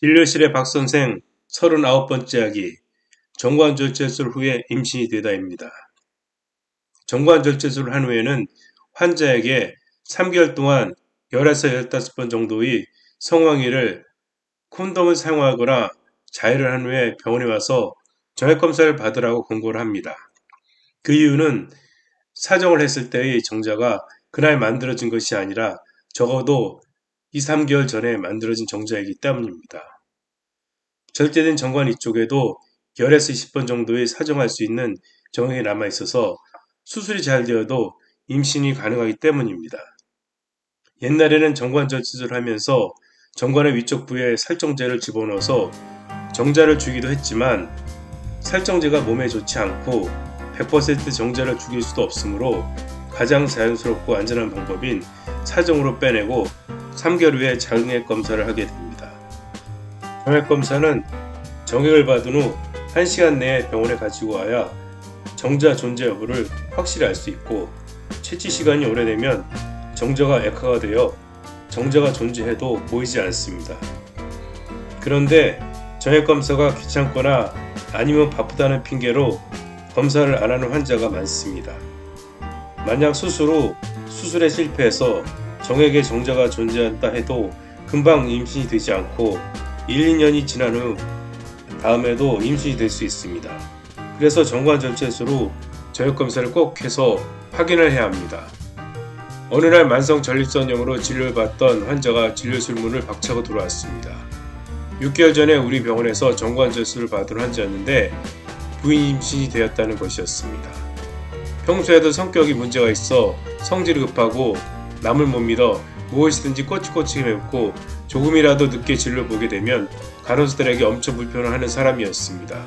진료실의 박선생 39번째 약이 정관절제술 후에 임신이 되다입니다. 정관절제술을 한 후에는 환자에게 3개월 동안 10에서 15번 정도의 성황리를 콘돔을 사용하거나 자해를 한 후에 병원에 와서 정액검사를 받으라고 권고를 합니다. 그 이유는 사정을 했을 때의 정자가 그날 만들어진 것이 아니라 적어도 2, 3개월 전에 만들어진 정자이기 때문입니다. 절제된 정관 위쪽에도 10에서 20번 정도의 사정할 수 있는 정액이 남아있어서 수술이 잘 되어도 임신이 가능하기 때문입니다. 옛날에는 정관절제술을 하면서 정관의 위쪽 부에 살정제를 집어넣어서 정자를 주기도 했지만 살정제가 몸에 좋지 않고 100% 정자를 죽일 수도 없으므로 가장 자연스럽고 안전한 방법인 사정으로 빼내고 3개월 후에 정액 검사를 하게 됩니다. 정액 검사는 정액을 받은 후 1시간 내에 병원에 가지고 와야 정자 존재 여부를 확실히 알 수 있고 채취 시간이 오래되면 정자가 액화가 되어 정자가 존재해도 보이지 않습니다. 그런데 정액 검사가 귀찮거나 아니면 바쁘다는 핑계로 검사를 안 하는 환자가 많습니다. 만약 수술 후 수술에 실패해서 정액에 정자가 존재한다 해도 금방 임신이 되지 않고 1, 2년이 지난 후 다음에도 임신이 될 수 있습니다. 그래서 정관절제술 후 정액검사를 꼭 해서 확인을 해야 합니다. 어느 날 만성 전립선염으로 진료를 받던 환자가 진료실 문을 박차고 들어왔습니다. 6개월 전에 우리 병원에서 정관절제술을 받은 환자였는데 부인 임신이 되었다는 것이었습니다. 평소에도 성격이 문제가 있어 성질이 급하고 남을 못 믿어 무엇이든지 꼬치꼬치 맵고 조금이라도 늦게 진료를 보게 되면 간호사들에게 엄청 불편해하는 사람이었습니다.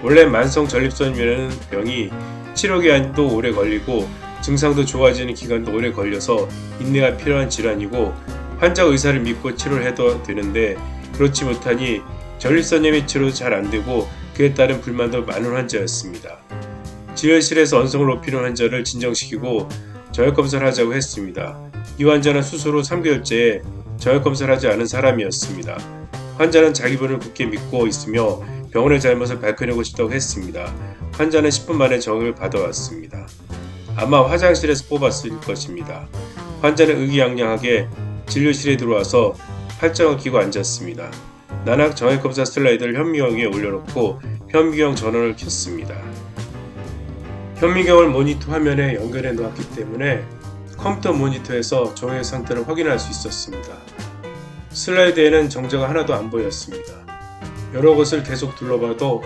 원래 만성 전립선염이라는 병이 치료 기간도 오래 걸리고 증상도 좋아지는 기간도 오래 걸려서 인내가 필요한 질환이고 환자 의사를 믿고 치료를 해도 되는데 그렇지 못하니 전립선염이 치료도 잘 안되고 그에 따른 불만도 많은 환자였습니다. 진료실에서 언성을 높이는 환자를 진정시키고 정액검사를 하자고 했습니다. 이 환자는 수술 후 3개월째에 정액검사를 하지 않은 사람이었습니다. 환자는 자기 분을 굳게 믿고 있으며 병원의 잘못을 밝혀내고 싶다고 했습니다. 환자는 10분 만에 정액을 받아왔습니다. 아마 화장실에서 뽑았을 것입니다. 환자는 의기양양하게 진료실에 들어와서 팔짱을 끼고 앉았습니다. 나낙 정액검사 슬라이드를 현미경 위에 올려놓고 현미경 전원을 켰습니다. 현미경을 모니터 화면에 연결해 놓았기 때문에 컴퓨터 모니터에서 정액 상태를 확인할 수 있었습니다. 슬라이드에는 정자가 하나도 안 보였습니다. 여러 곳을 계속 둘러봐도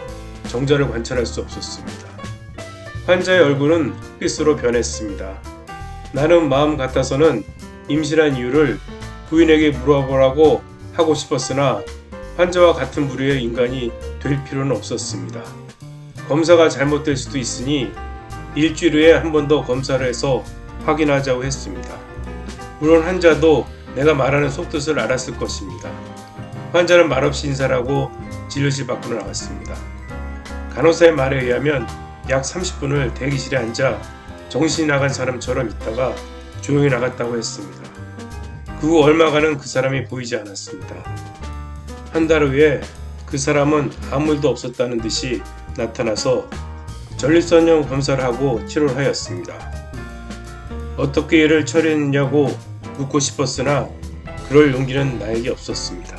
정자를 관찰할 수 없었습니다. 환자의 얼굴은 흑빛으로 변했습니다. 나는 마음 같아서는 임신한 이유를 부인에게 물어보라고 하고 싶었으나 환자와 같은 부류의 인간이 될 필요는 없었습니다. 검사가 잘못될 수도 있으니 일주일 후에 한 번 더 검사를 해서 확인하자고 했습니다. 물론 환자도 내가 말하는 속뜻을 알았을 것입니다. 환자는 말없이 인사를 하고 진료실 밖으로 나갔습니다. 간호사의 말에 의하면 약 30분을 대기실에 앉아 정신이 나간 사람처럼 있다가 조용히 나갔다고 했습니다. 그 후 얼마간은 그 사람이 보이지 않았습니다. 한 달 후에 그 사람은 아무 일도 없었다는 듯이 나타나서 전립선염 검사를 하고 치료를 하였습니다. 어떻게 이를 처리했냐고 묻고 싶었으나 그럴 용기는 나에게 없었습니다.